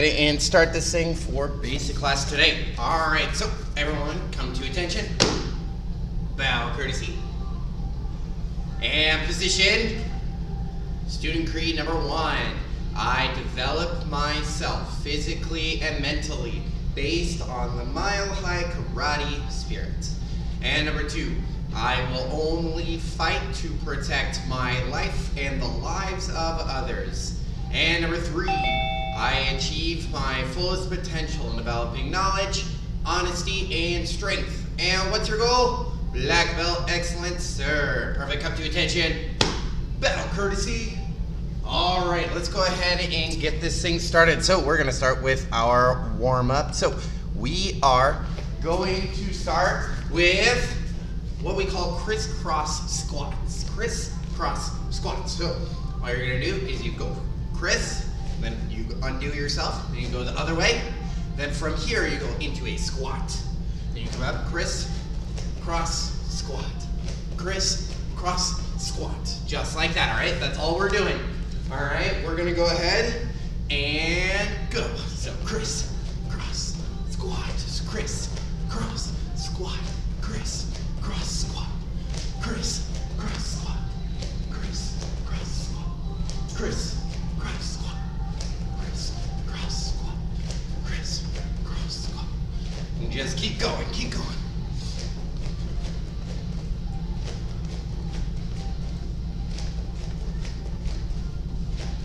And start this thing for basic class today. All right, so everyone come to attention. Bow courtesy. And position. Student creed number 1. I develop myself physically and mentally based on the mile-high karate spirit. And number 2. I will only fight to protect my life and the lives of others. And number 3. I achieve my fullest potential in developing knowledge, honesty, and strength. And what's your goal? Black belt excellence, sir. Perfect, come to attention. Battle courtesy. All right, let's go ahead and get this thing started. So we're gonna start with our warm up. So we are going to start with what we call crisscross squats. Crisscross squats. So all you're gonna do is you go criss, then you undo yourself, and you go the other way. Then from here, you go into a squat. Then you come up, criss, cross, squat. Criss, cross, squat. Just like that, all right? That's all we're doing. All right, we're gonna go ahead and go. So criss, cross, squat. Criss, cross, squat. Criss, cross, squat. Criss, cross, squat. Criss, cross, squat. Criss, cross, squat. And just keep going, keep going.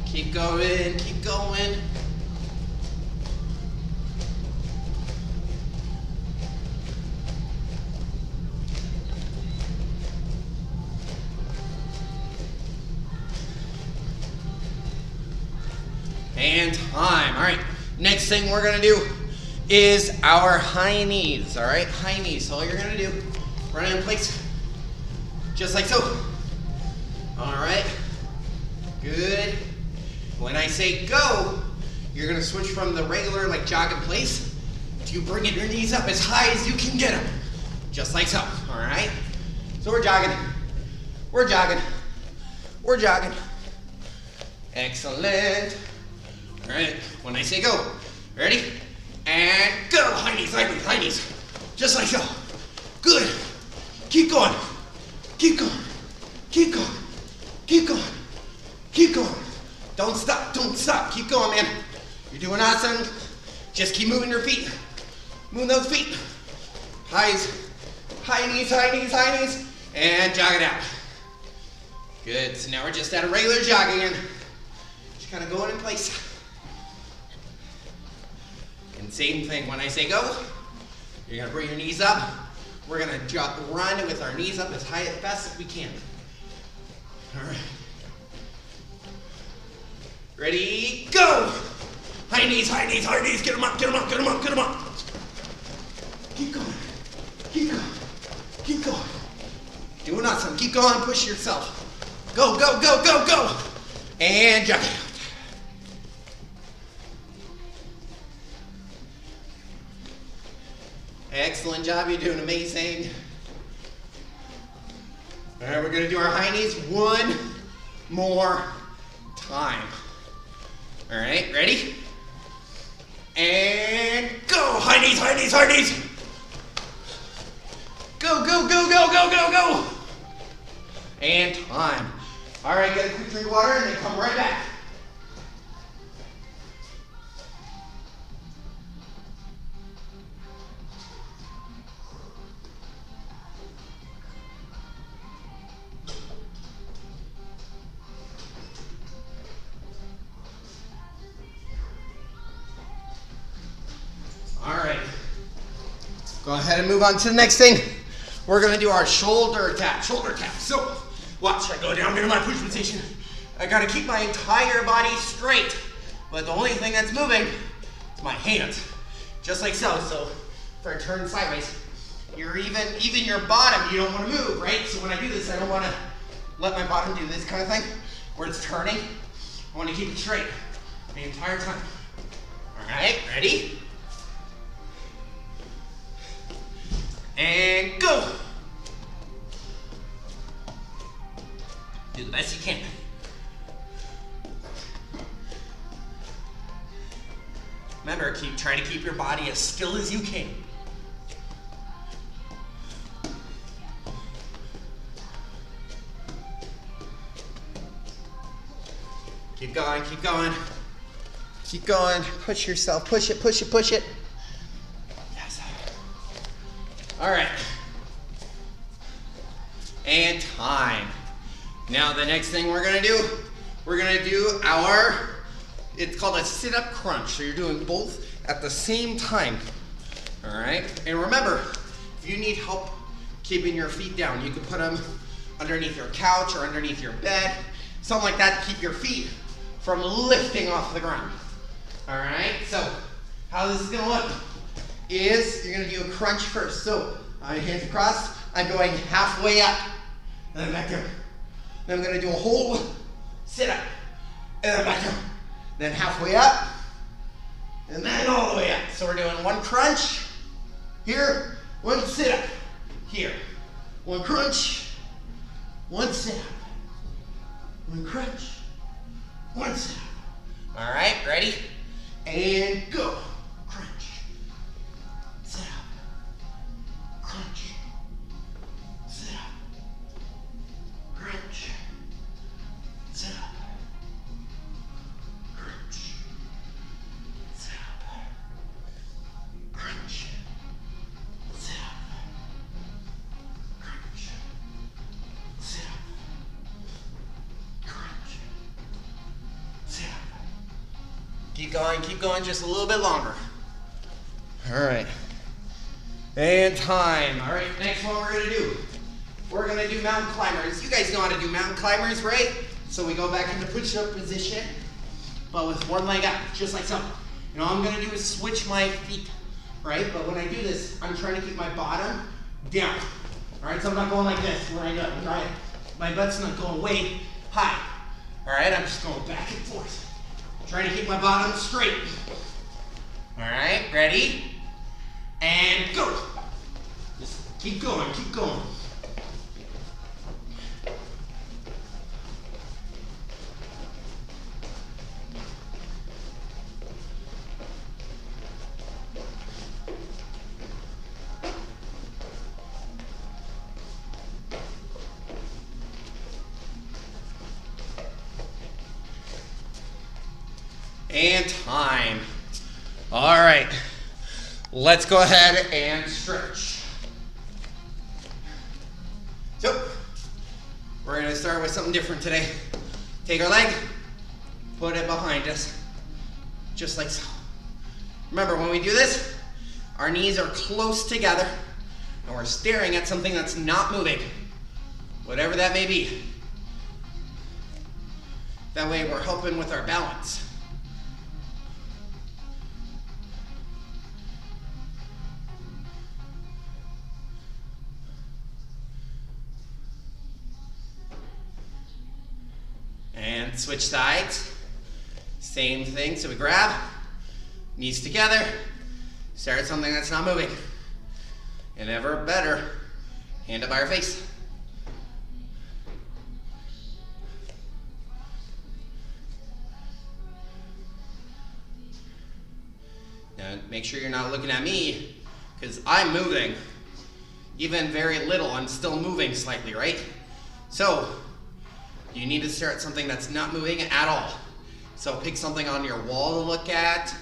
Keep going, keep going. And time. All right, next thing we're gonna do is our high knees, all right? High knees, so all you're gonna do, run in place, just like so. All right, good. When I say go, you're gonna switch from the regular, like jog in place, to bringing your knees up as high as you can get them, just like so, all right? So we're jogging, we're jogging, we're jogging. Excellent. All right, when I say go, ready? And go, high knees, high knees, high knees. Just like so. Good. Keep going. Keep going. Keep going. Keep going. Keep going. Don't stop, don't stop. Keep going, man. You're doing awesome. Just keep moving your feet. Move those feet. Highs, high knees, high knees, high knees. And jog it out. Good, so now we're just at a regular jog again. Just kind of going in place. And same thing, when I say go, you're gonna bring your knees up. We're gonna run with our knees up as high, as fast as we can. All right. Ready, go! High knees, high knees, high knees. Get them up, get them up, get them up, get them up. Keep going, keep going, keep going. Doing awesome, keep going, push yourself. Go, go, go, go, go. And jog it out. Excellent job, you're doing amazing. All right, we're gonna do our high knees one more time. All right, ready? And go, high knees, high knees, high knees. Go, go, go, go, go, go, go. And time. All right, get a quick drink of water and then come right back. All right, go ahead and move on to the next thing. We're gonna do our shoulder tap, shoulder tap. So, watch, I go down into my push position. I gotta keep my entire body straight, but the only thing that's moving is my hands, just like so. So, if I turn sideways, you're even your bottom, you don't wanna move, right? So when I do this, I don't wanna let my bottom do this kind of thing, where it's turning. I wanna keep it straight the entire time. All right, ready? And go. Do the best you can. Remember, try to keep your body as still as you can. Keep going, keep going. Keep going. Push yourself. Push it, push it, push it. Yes. All right. And time. Now the next thing we're gonna do it's called a sit-up crunch. So you're doing both at the same time. All right. And remember, if you need help keeping your feet down, you can put them underneath your couch or underneath your bed, something like that to keep your feet from lifting off the ground. All right, so how this is gonna look is you're gonna do a crunch first. So hands across, I'm going halfway up, and then back down. Then I'm gonna do a whole sit up, and then back down. Then halfway up, and then all the way up. So we're doing one crunch here, one sit up here. One crunch, one sit up. One crunch, one sit up. All right, ready? And go. Crunch. Sit up. Crunch. Sit up. Crunch. Sit up. Crunch. Sit up. Crunch. Sit up. Crunch. Sit up. Crunch. Sit up. Keep going just a little bit longer. All right. And time. All right, next one we're gonna do mountain climbers. You guys know how to do mountain climbers, right? So we go back into push-up position, but with one leg up, just like so. And all I'm gonna do is switch my feet, right? But when I do this, I'm trying to keep my bottom down. All right, so I'm not going like this when I do it, right? My butt's not going way high. All right, I'm just going back and forth. Trying to keep my bottom straight. All right, ready? And go. Just keep going, keep going. And time. All right, let's go ahead and stretch. So, we're gonna start with something different today. Take our leg, put it behind us, just like so. Remember, when we do this, our knees are close together, and we're staring at something that's not moving, whatever that may be. That way, we're helping with our balance. And switch sides. Same thing, so we grab, knees together, stare at something that's not moving. And ever better, hand up by our face. Now make sure you're not looking at me, because I'm moving. Even very little, I'm still moving slightly, right? So, you need to stare at something that's not moving at all. So pick something on your wall to look at,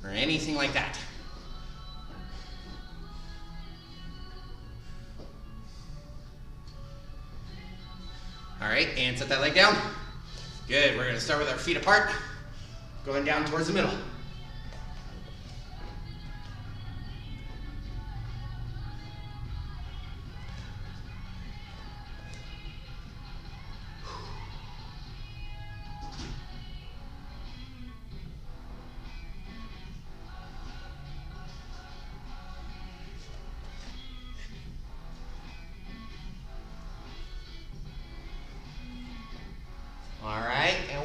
or anything like that. All right, and set that leg down. Good, we're gonna start with our feet apart, going down towards the middle.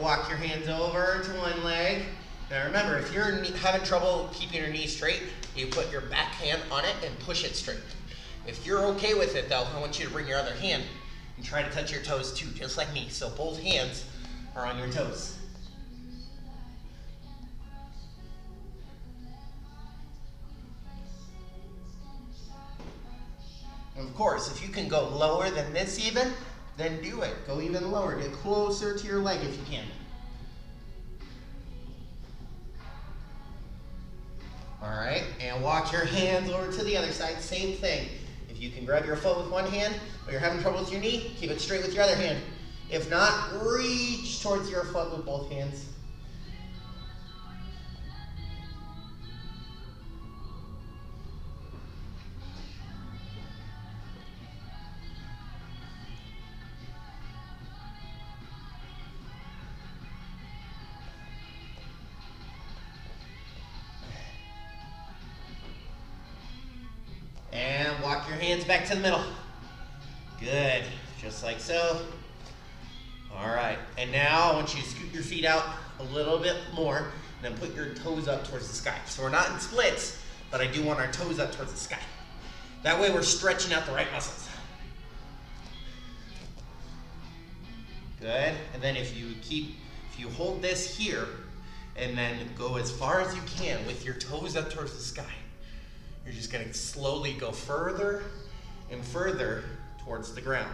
Walk your hands over to one leg. Now remember, if you're having trouble keeping your knee straight, you put your back hand on it and push it straight. If you're okay with it though, I want you to bring your other hand and try to touch your toes too, just like me. So both hands are on your toes. course, if you can go lower than this even, then do it. Go even lower. Get closer to your leg if you can. All right, and walk your hands over to the other side. Same thing. If you can grab your foot with one hand, but you're having trouble with your knee, keep it straight with your other hand. If not, reach towards your foot with both hands. And walk your hands back to the middle. Good, just like so. All right, and now I want you to scoot your feet out a little bit more, and then put your toes up towards the sky. So we're not in splits, but I do want our toes up towards the sky. That way we're stretching out the right muscles. Good, and then if you hold this here, and then go as far as you can with your toes up towards the sky. You're just going to slowly go further and further towards the ground.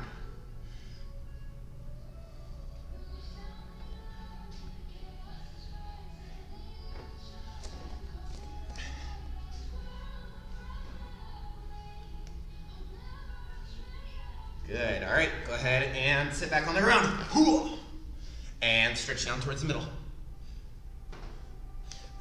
Good. All right. Go ahead and sit back on the ground. And stretch down towards the middle.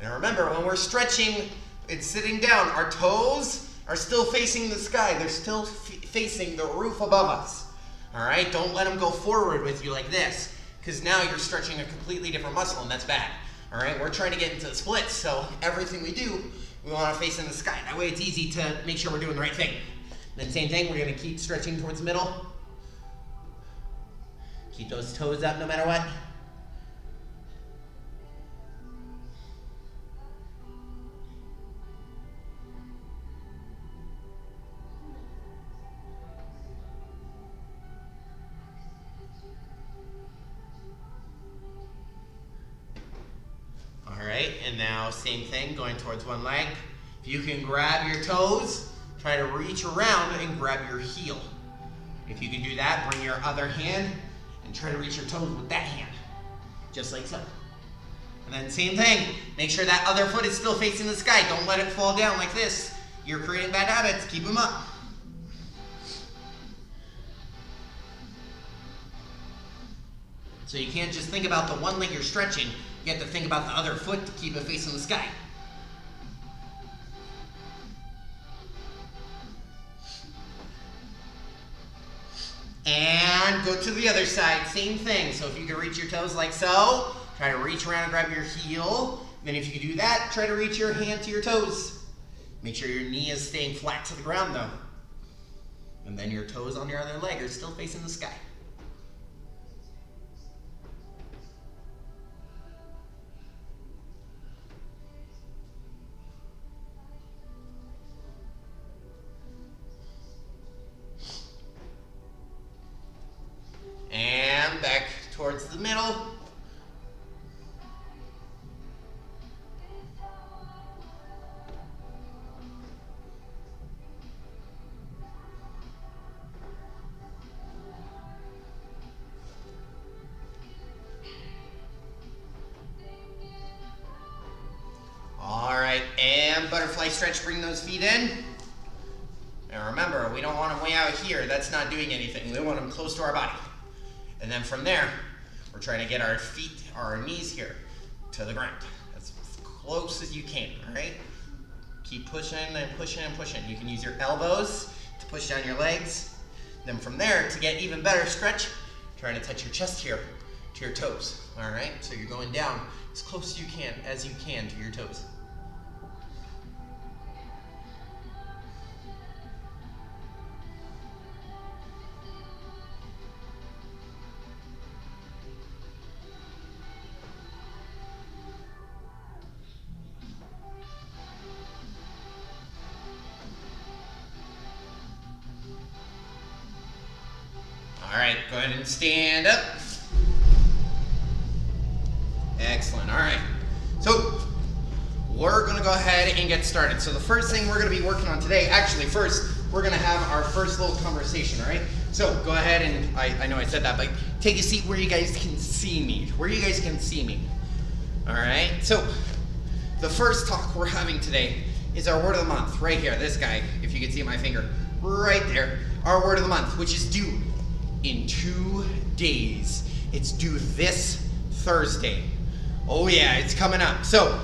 Now remember, when we're stretching, it's sitting down. Our toes are still facing the sky. They're still facing the roof above us. All right? Don't let them go forward with you like this, because now you're stretching a completely different muscle, and that's bad. All right? We're trying to get into the splits, so everything we do, we want to face in the sky. That way it's easy to make sure we're doing the right thing. Then same thing, we're going to keep stretching towards the middle. Keep those toes up no matter what. And now same thing, going towards one leg. If you can grab your toes, try to reach around and grab your heel. If you can do that, bring your other hand and try to reach your toes with that hand, just like so. And then same thing, make sure that other foot is still facing the sky. Don't let it fall down like this. You're creating bad habits, keep them up. So you can't just think about the one leg you're stretching, you have to think about the other foot to keep it facing the sky. And go to the other side, same thing. So if you can reach your toes like so, try to reach around and grab your heel. Then if you can do that, try to reach your hand to your toes. Make sure your knee is staying flat to the ground though. And then your toes on your other leg are still facing the sky. And back towards the middle. All right, and butterfly stretch, bring those feet in. And remember, we don't want them way out here. That's not doing anything. We want them close to our body. And then from there, we're trying to get our feet, or our knees here, to the ground. As close as you can, all right? Keep pushing and pushing and pushing. You can use your elbows to push down your legs. Then from there, to get even better stretch, try to touch your chest here to your toes, all right? So you're going down as close as you can to your toes. All right, go ahead and stand up. Excellent, all right. So we're gonna go ahead and get started. So the first thing we're gonna be working on today, actually first, we're we're gonna have our first little conversation, all right? So go ahead and, I know I said that, but take a seat where you guys can see me, all right? So the first talk we're having today is our word of the month, right here, this guy, if you can see my finger, right there, our word of the month, which is due in 2 days. It's due this Thursday. Oh yeah, it's coming up. So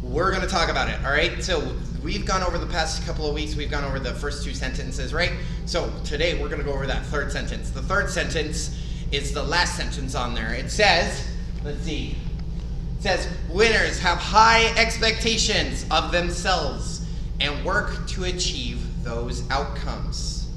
we're gonna talk about it, all right? So we've gone over the past couple of weeks, we've gone over the first 2 sentences, right? So today we're gonna go over that third sentence. The third sentence is the last sentence on there. It says, let's see, it says, winners have high expectations of themselves and work to achieve those outcomes.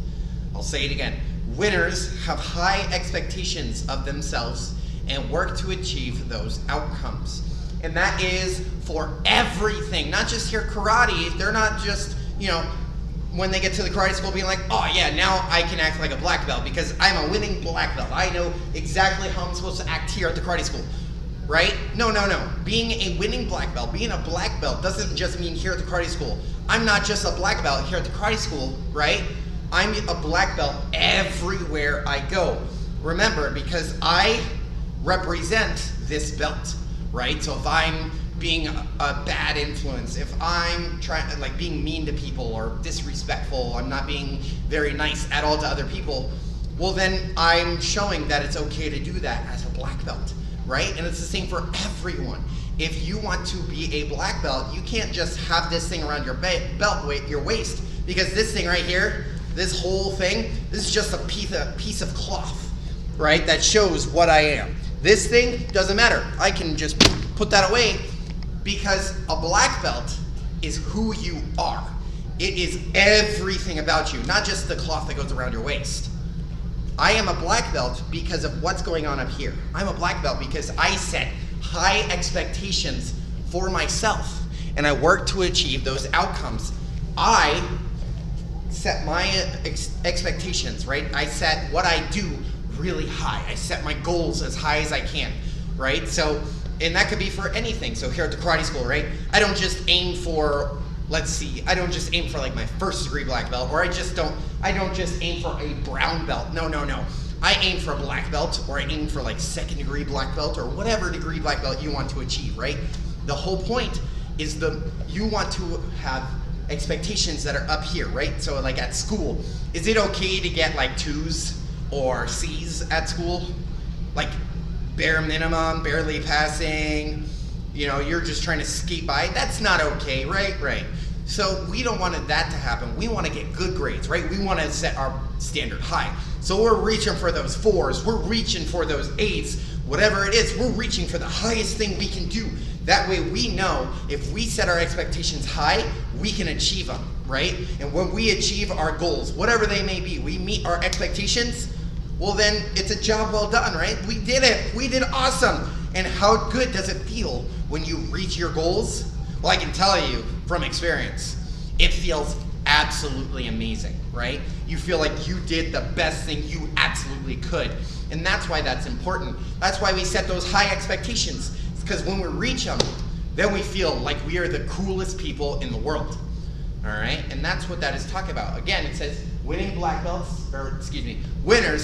I'll say it again. Winners have high expectations of themselves and work to achieve those outcomes. And that is for everything, not just here karate. They're not just, you know, when they get to the karate school being like, oh yeah, now I can act like a black belt because I'm a winning black belt. I know exactly how I'm supposed to act here at the karate school, right? No. Being a winning black belt, being a black belt doesn't just mean here at the karate school. I'm not just a black belt here at the karate school, right? I'm a black belt everywhere I go. Remember, because I represent this belt, right? So if I'm being a bad influence, if I'm trying, like being mean to people or disrespectful, I'm not being very nice at all to other people, well then I'm showing that it's okay to do that as a black belt, right? And it's the same for everyone. If you want to be a black belt, you can't just have this thing around your your waist, because this thing right here, this whole thing, this is just a piece of cloth, right? That shows what I am. This thing doesn't matter. I can just put that away because a black belt is who you are. It is everything about you, not just the cloth that goes around your waist. I am a black belt because of what's going on up here. I'm a black belt because I set high expectations for myself and I work to achieve those outcomes. I set my expectations, right? I set what I do really high. I set my goals as high as I can, right? So, and that could be for anything. So here at the karate school, right? I don't just aim for, let's see, I don't just aim for like my first degree black belt, or I don't just aim for a brown belt. No. I aim for a black belt, or I aim for like second degree black belt, or whatever degree black belt you want to achieve, right? The whole point is you want to have expectations that are up here, right? So like at school, is it okay to get like 2s or C's at school? Like bare minimum, barely passing, you know, you're just trying to skate by. That's not okay, right? So we don't want that to happen. We want to get good grades, right? We want to set our standard high. So we're reaching for those 4s, we're reaching for those 8s, whatever it is, we're reaching for the highest thing we can do. That way we know if we set our expectations high, we can achieve them, right? And when we achieve our goals, whatever they may be, we meet our expectations, well then it's a job well done, right? We did it, we did awesome. And how good does it feel when you reach your goals? Well, I can tell you from experience, it feels absolutely amazing, right? You feel like you did the best thing you absolutely could. And that's why that's important. That's why we set those high expectations. Because when we reach them, then we feel like we are the coolest people in the world. All right, and that's what that is talking about. Again, it says winners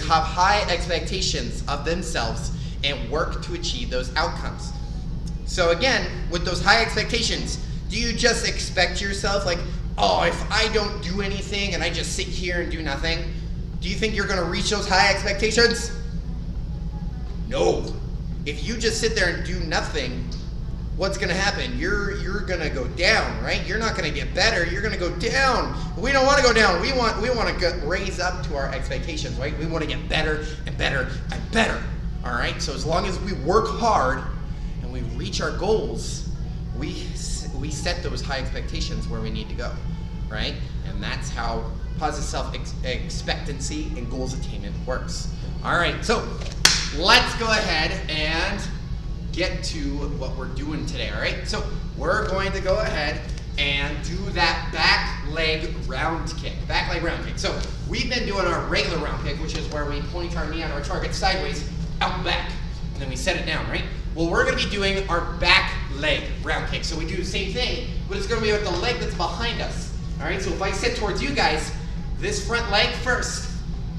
have high expectations of themselves and work to achieve those outcomes. So again, with those high expectations, do you just expect yourself like, oh, if I don't do anything and I just sit here and do nothing, do you think you're gonna reach those high expectations? No. If you just sit there and do nothing, what's gonna happen? You're gonna go down, right? You're not gonna get better, you're gonna go down. We don't wanna go down, we wanna raise up to our expectations, right? We wanna get better and better and better, all right? So as long as we work hard and we reach our goals, we set those high expectations where we need to go, right? And that's how positive self-expectancy and goals attainment works. All right, so let's go ahead and get to what we're doing today, all right? So we're going to go ahead and do that back leg round kick. Back leg round kick. So we've been doing our regular round kick, which is where we point our knee on our target sideways, out and back, and then we set it down, right? Well, we're gonna be doing our back leg round kick. So we do the same thing, but it's gonna be with the leg that's behind us, all right? So if I sit towards you guys, this front leg first,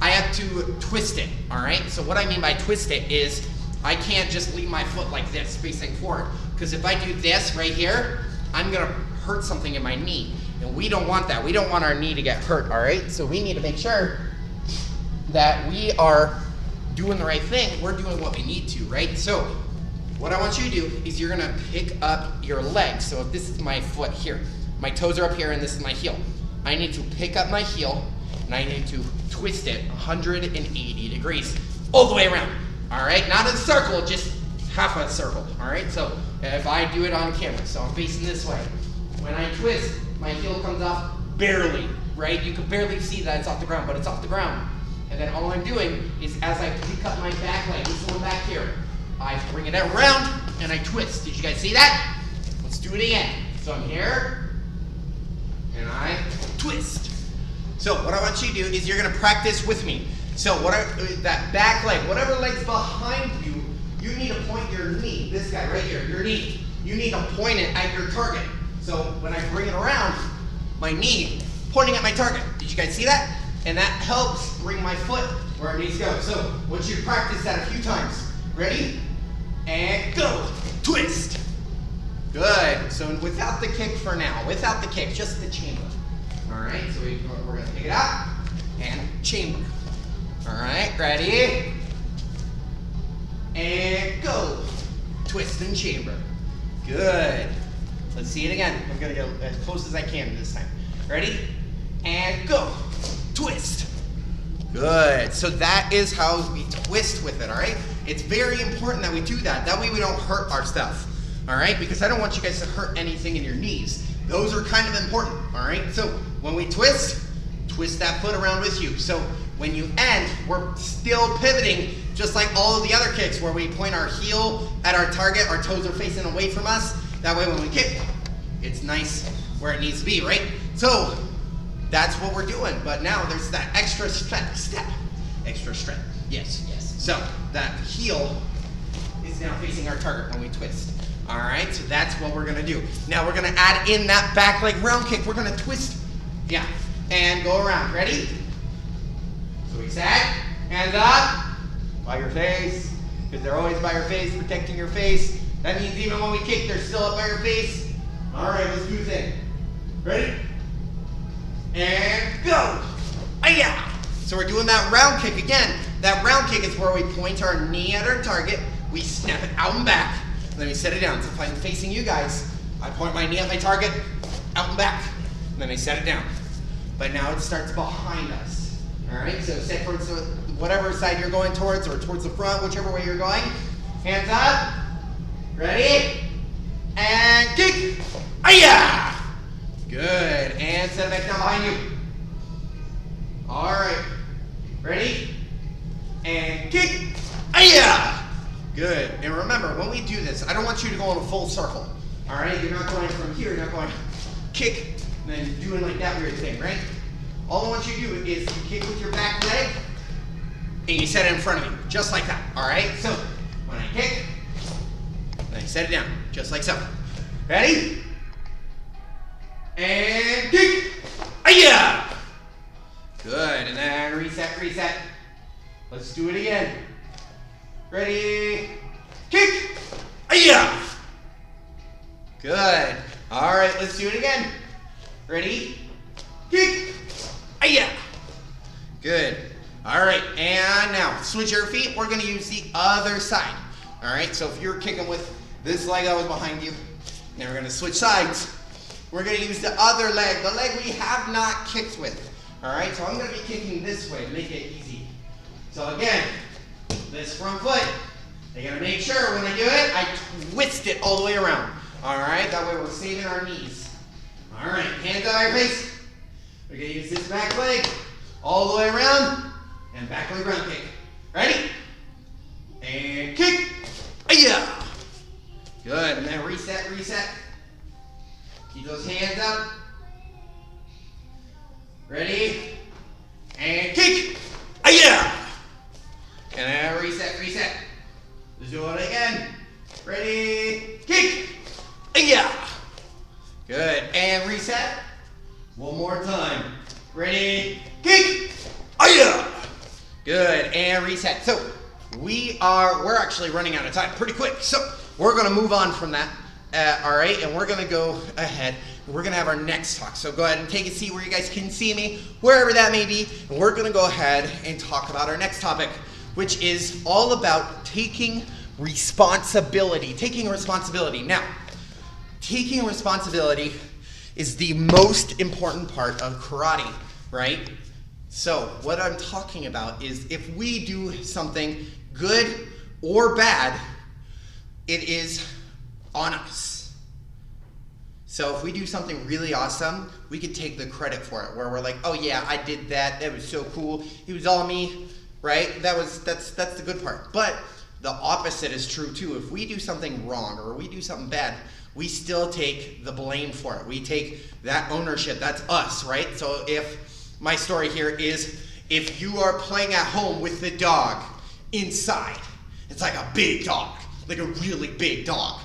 I have to twist it, all right? So what I mean by twist it is I can't just leave my foot like this facing forward, because if I do this right here, I'm gonna hurt something in my knee, and we don't want that. We don't want our knee to get hurt, all right? So we need to make sure that we are doing the right thing. We're doing what we need to, right? So what I want you to do is you're gonna pick up your leg. So if this is my foot here, my toes are up here and this is my heel. I need to pick up my heel and I need to twist it 180 degrees all the way around. All right, not a circle, just half a circle. All right, so if I do it on camera, so I'm facing this way. When I twist, my heel comes off barely, right? You can barely see that it's off the ground, but it's off the ground. And then all I'm doing is as I pick up my back leg, this one back here, I bring it around and I twist. Did you guys see that? Let's do it again. So I'm here and I twist. So what I want you to do is you're gonna practice with me. So that back leg, whatever leg's behind you, you need to point your knee, this guy right here, your knee. You need to point it at your target. So when I bring it around, my knee pointing at my target. Did you guys see that? And that helps bring my foot where it needs to go. So I want you to practice that a few times. Ready? And go. Twist. Good. So without the kick for now, without the kick, just the chamber. All right, so we're gonna pick it up and chamber. All right, ready? And go. Twist and chamber. Good. Let's see it again. I'm gonna go as close as I can this time. Ready? And go. Twist. Good. So that is how we twist with it, all right? It's very important that we do that. That way we don't hurt our stuff, all right? Because I don't want you guys to hurt anything in your knees. Those are kind of important, all right? So when we twist that foot around with you. So when you end, we're still pivoting just like all of the other kicks where we point our heel at our target, our toes are facing away from us. That way when we kick, it's nice where it needs to be, right? So that's what we're doing, but now there's that extra step. Extra strength, yes. So that heel is now facing our target when we twist. All right, so that's what we're gonna do. Now we're gonna add in that back leg round kick. We're gonna twist, yeah, and go around. Ready? So we set, hands up, by your face, because they're always by your face, protecting your face. That means even when we kick, they're still up by your face. All right, let's do this. Ready? And go. Hi-ya. So we're doing that round kick again. That round kick is where we point our knee at our target, we snap it out and back, and then we set it down. So if I'm facing you guys, I point my knee at my target, out and back, and then I set it down. But now it starts behind us. All right, so set towards whatever side you're going towards, or towards the front, whichever way you're going. Hands up. Ready? And kick. Hi-ya. Good, and set it back down behind you. All right, ready? And kick. Hi-ya. Good, and remember, when we do this, I don't want you to go in a full circle. All right, you're not going from here, you're not going kick, and then doing like that weird thing, right? All I want you to do is you kick with your back leg, and you set it in front of you, just like that, all right? So, when I kick, then I set it down, just like so. Ready? And kick. Hi-ya. Good, and then reset. Let's do it again. Ready? Kick. Hi-ya. Good. All right, let's do it again. Ready? Kick. Hi-ya. Good. All right, and now switch your feet. We're gonna use the other side. All right, so if you're kicking with this leg that was behind you, now we're gonna switch sides. We're gonna use the other leg, the leg we have not kicked with. All right, so I'm gonna be kicking this way to make it easy. So again, this front foot, I gotta make sure when I do it, I twist it all the way around. All right, that way we're saving our knees. All right, hands on your face. We're gonna use this back leg all the way around, and back leg round kick. Ready? And kick. Hi-ya. Good, and then reset. Keep those hands up. Ready? And kick. Hi-ya. And then reset. Let's do it again. Ready? Kick. Hi-ya. Good, and reset. One more time. Ready? Kick. Kick! Aya! Good, and reset. So, we're actually running out of time pretty quick. So, we're gonna move on from that. All right, and we're gonna go ahead. We're gonna have our next talk. So go ahead and take a seat where you guys can see me, wherever that may be. And we're gonna go ahead and talk about our next topic, which is all about taking responsibility. Taking responsibility. Now, taking responsibility is the most important part of karate, right? So what I'm talking about is if we do something good or bad, it is on us. So if we do something really awesome, we could take the credit for it, where we're like, oh yeah, I did that. That was so cool. It was all me, right? That's the good part. But the opposite is true too. If we do something wrong or we do something bad, we still take the blame for it. We take that ownership. That's us, right? So if my story here is, if you are playing at home with the dog inside, it's like a big dog, like a really big dog.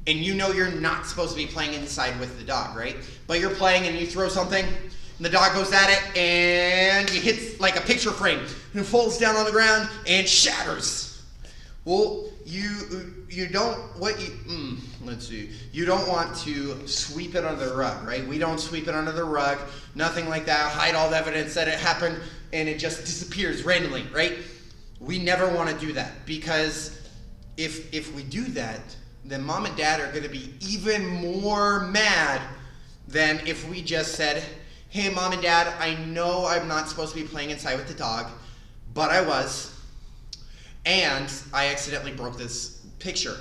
And you know you're not supposed to be playing inside with the dog, right? But you're playing and you throw something, and the dog goes at it, and it hits like a picture frame, and it falls down on the ground and shatters. Well, you don't want to sweep it under the rug, right? We don't sweep it under the rug, nothing like that, hide all the evidence that it happened, and it just disappears randomly, right? We never want to do that, because if we do that, then mom and dad are going to be even more mad than if we just said, hey mom and dad, I know I'm not supposed to be playing inside with the dog, but I was, and I accidentally broke this picture.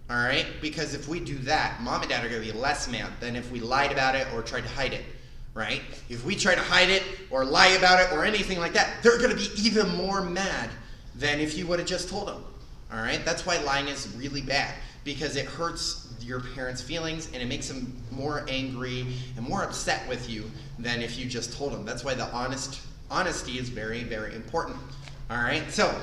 All right? Because if we do that, mom and dad are going to be less mad than if we lied about it or tried to hide it, right? If we try to hide it or lie about it or anything like that, they're going to be even more mad than if you would have just told them. All right? That's why lying is really bad, because it hurts your parents' feelings and it makes them more angry and more upset with you than if you just told them. That's why the honesty is very, very important. All right? So,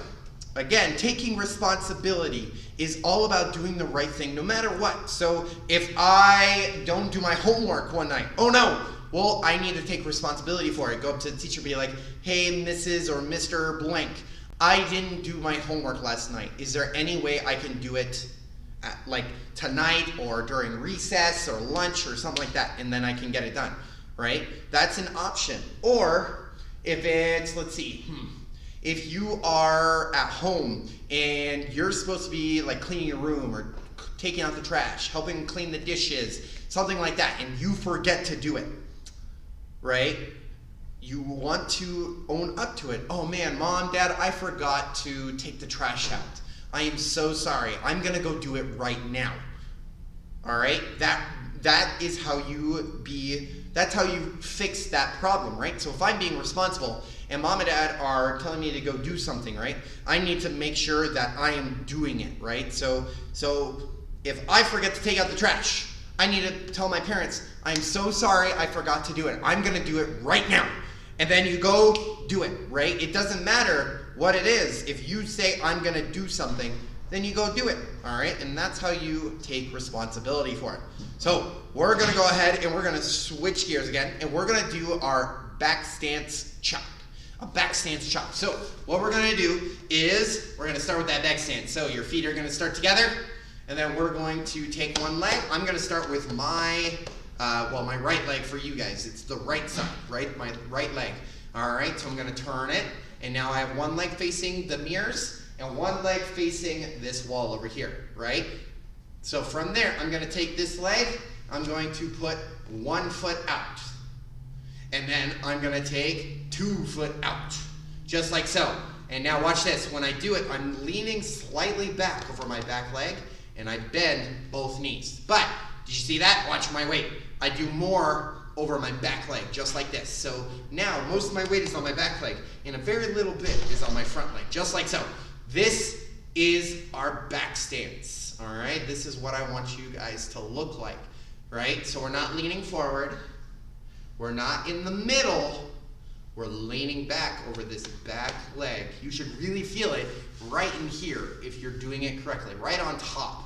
again, taking responsibility is all about doing the right thing no matter what. So if I don't do my homework one night, oh no, well, I need to take responsibility for it. Go up to the teacher and be like, hey, Mrs. or Mr. Blank, I didn't do my homework last night. Is there any way I can do it like tonight or during recess or lunch or something like that, and then I can get it done, right? That's an option. Or if it's, let's see, if you are at home and you're supposed to be like cleaning your room or taking out the trash, helping clean the dishes, something like that, and you forget to do it, right? You want to own up to it. Oh man, mom, dad, I forgot to take the trash out. I am so sorry. I'm gonna go do it right now. All right? That is how that's how you fix that problem, right? So if I'm being responsible and mom and dad are telling me to go do something, right? I need to make sure that I am doing it, right? So if I forget to take out the trash, I need to tell my parents, I'm so sorry I forgot to do it. I'm gonna do it right now. And then you go do it, right? It doesn't matter what it is. If you say, I'm gonna do something, then you go do it, all right? And that's how you take responsibility for it. So we're gonna go ahead and we're gonna switch gears again, and we're gonna do our back stance chop. A back stance chop. So what we're gonna do is, we're gonna start with that back stance. So your feet are gonna start together, and then we're going to take one leg. I'm gonna start with my right leg for you guys. It's the right side, right? My right leg. All right, so I'm gonna turn it, and now I have one leg facing the mirrors and one leg facing this wall over here, right? So from there, I'm gonna take this leg, I'm going to put 1 foot out. And then I'm gonna take 2 foot out, just like so. And now watch this, when I do it, I'm leaning slightly back over my back leg, and I bend both knees. But, did you see that? Watch my weight. I do more over my back leg, just like this. So now, most of my weight is on my back leg, and a very little bit is on my front leg, just like so. This is our back stance, all right? This is what I want you guys to look like, right? So we're not leaning forward, we're not in the middle, we're leaning back over this back leg. You should really feel it right in here if you're doing it correctly, right on top,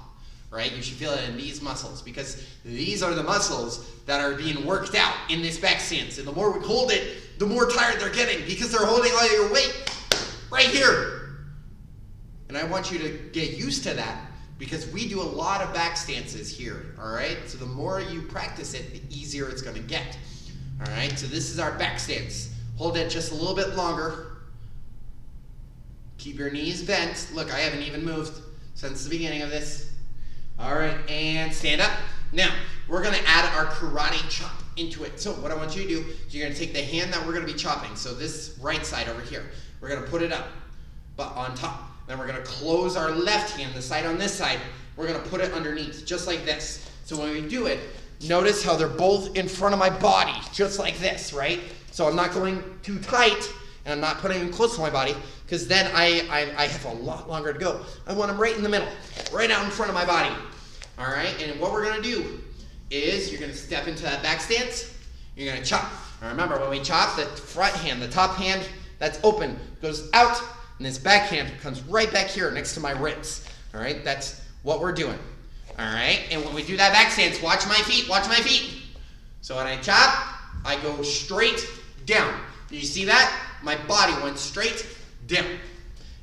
right? You should feel it in these muscles because these are the muscles that are being worked out in this back stance. And the more we hold it, the more tired they're getting because they're holding all your weight right here. And I want you to get used to that because we do a lot of back stances here, all right? So the more you practice it, the easier it's gonna get, all right? So this is our back stance. Hold it just a little bit longer. Keep your knees bent. Look, I haven't even moved since the beginning of this. All right, and stand up. Now, we're gonna add our karate chop into it. So what I want you to do is you're gonna take the hand that we're gonna be chopping, so this right side over here, we're gonna put it up, but on top. Then we're gonna close our left hand, the side on this side, we're gonna put it underneath, just like this. So when we do it, notice how they're both in front of my body, just like this, right? So I'm not going too tight, and I'm not putting them close to my body, because then I have a lot longer to go. I want them right in the middle, right out in front of my body. All right, and what we're gonna do is you're gonna step into that back stance, you're gonna chop. Now remember, when we chop, the front hand, the top hand that's open, goes out, and this back hand comes right back here next to my ribs. All right, that's what we're doing. All right, and when we do that back stance, watch my feet, watch my feet. So when I chop, I go straight down. Do you see that? My body went straight down.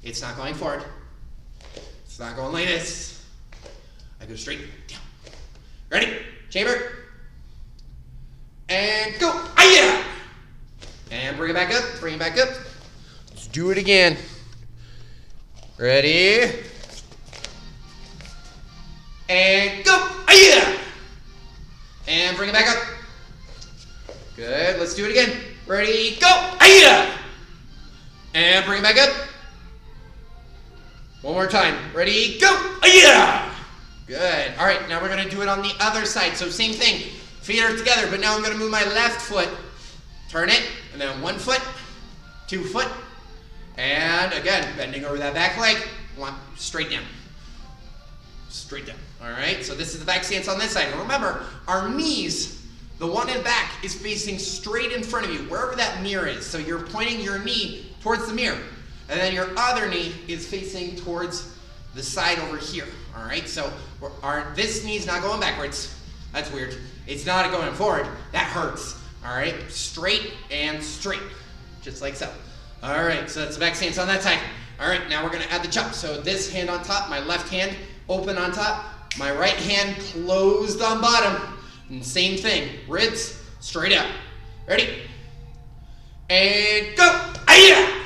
It's not going forward. It's not going like this. I go straight down. Ready? Chamber. And go. Hi-ya! And bring it back up. Bring it back up. Let's do it again. Ready? And go. Hi-ya! And bring it back up. Good. Let's do it again. Ready? Go. Hi-ya! And bring it back up. One more time. Ready? Go. Hi-ya! Good. All right, now we're going to do it on the other side. So same thing. Feet are together, but now I'm going to move my left foot. Turn it, and then 1 foot, 2 foot, and again, bending over that back leg. One, straight down. Straight down. All right, so this is the back stance on this side. And remember, our knees, the one in back, is facing straight in front of you, wherever that mirror is. So you're pointing your knee towards the mirror, and then your other knee is facing towards the side over here. All right, so this knee's not going backwards. That's weird. It's not going forward. That hurts. All right, straight and straight, just like so. All right, so that's the back stance on that side. All right, now we're gonna add the chop. So this hand on top, my left hand open on top, my right hand closed on bottom. And same thing, ribs straight up. Ready? And go. Hi-ya!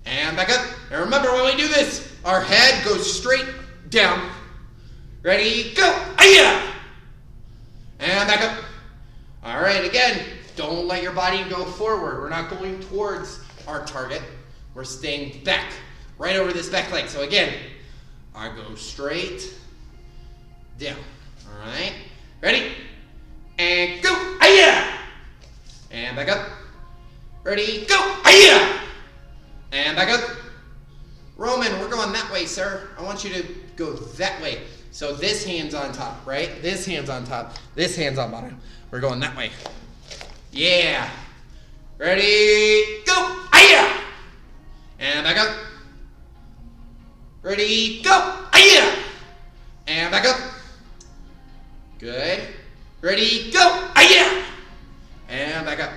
And back up. And remember, when we do this, our head goes straight down. Ready? Go. Hi-ya! And back up. All right, again, don't let your body go forward. We're not going towards our target. We're staying back, right over this back leg. So again, I go straight down. All right, ready? And go. Hi-ya! And back up. Ready? Go. Hi-ya! And back up. Roman, we're going that way, sir. I want you to go that way. So this hand's on top, right? This hand's on top. This hand's on bottom. We're going that way. Yeah. Ready? Go. Hi-ya! And back up. Ready? Go. Hi-ya! And back up. Good. Ready? Go. Hi-ya! And back up.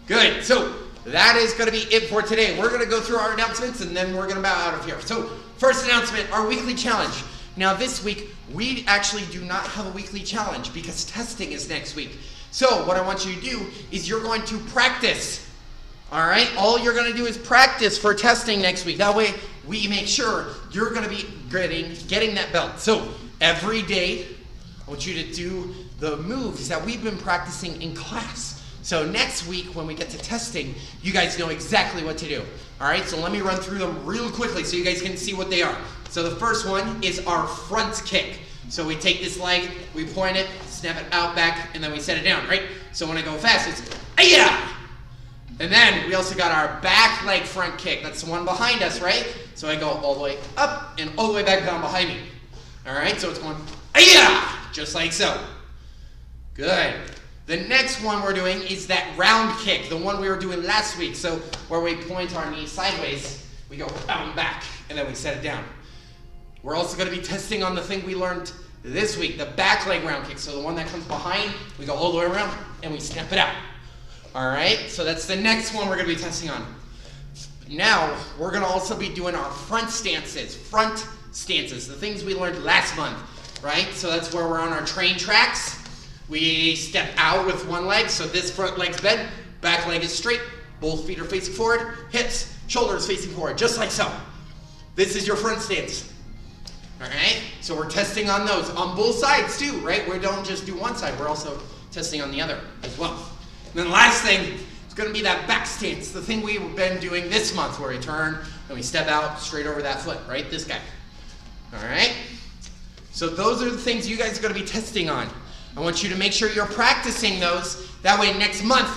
Good. So that is going to be it for today. We're going to go through our announcements and then we're going to bow out of here. So first announcement, our weekly challenge. Now this week, we actually do not have a weekly challenge because testing is next week. So what I want you to do is you're going to practice. All right? All you're going to do is practice for testing next week. That way we make sure you're going to be getting that belt. So every day, I want you to do the moves that we've been practicing in class. So next week when we get to testing, you guys know exactly what to do. All right, so let me run through them real quickly so you guys can see what they are. So the first one is our front kick. So we take this leg, we point it, snap it out back, and then we set it down, right? So when I go fast, it's Ay-ya! And then we also got our back leg front kick. That's the one behind us, right? So I go all the way up and all the way back down behind me. All right, so it's going Ay-ya! Just like so. Good. The next one we're doing is that round kick, the one we were doing last week. So where we point our knee sideways, we go bound back, and then we set it down. We're also going to be testing on the thing we learned this week, the back leg round kick. So the one that comes behind, we go all the way around and we snap it out. All right, so that's the next one we're going to be testing on. Now, we're going to also be doing our front stances, the things we learned last month, right? So that's where we're on our train tracks. We step out with one leg, so this front leg's bent, back leg is straight, both feet are facing forward, hips, shoulders facing forward, just like so. This is your front stance. All right, so we're testing on those, on both sides too, right? We don't just do one side, we're also testing on the other as well. And then the last thing is gonna be that back stance, the thing we've been doing this month where we turn and we step out straight over that foot, right? This guy. All right, so those are the things you guys are gonna be testing on. I want you to make sure you're practicing those. That way next month,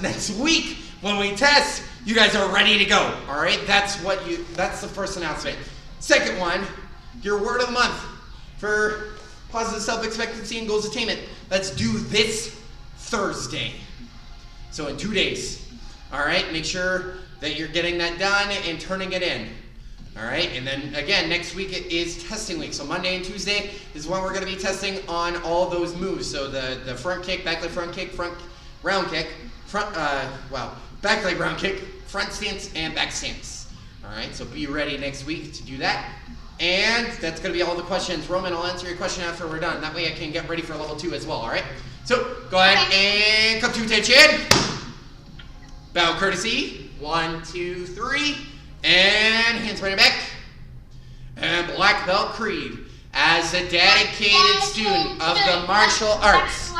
next week, when we test, you guys are ready to go. All right, that's the first announcement. Second one, your word of the month for positive self-expectancy and goals attainment. Let's do this Thursday. So in 2 days. All right, make sure that you're getting that done and turning it in. All right, and then again, next week it is testing week. So Monday and Tuesday is when we're going to be testing on all those moves. So the front kick, back leg front kick, front round kick, back leg round kick, front stance, and back stance. All right, so be ready next week to do that. And that's going to be all the questions. Roman, I'll answer your question after we're done. That way I can get ready for level 2 as well, all right? So go ahead and come to attention. Bow courtesy. 1, 2, 3. And hands behind your back. And black belt creed. As a dedicated student of the martial arts,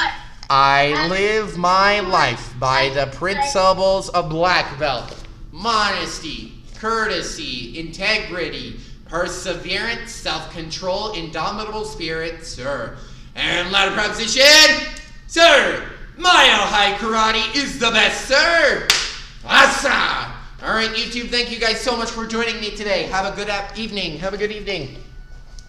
I live my life by the principles of black belt. Modesty, courtesy, integrity, perseverance, self-control, indomitable spirit, sir. And louder proposition, sir, Mile High Karate is the best, sir. Asa! All right, YouTube, thank you guys so much for joining me today. Have a good evening. Have a good evening.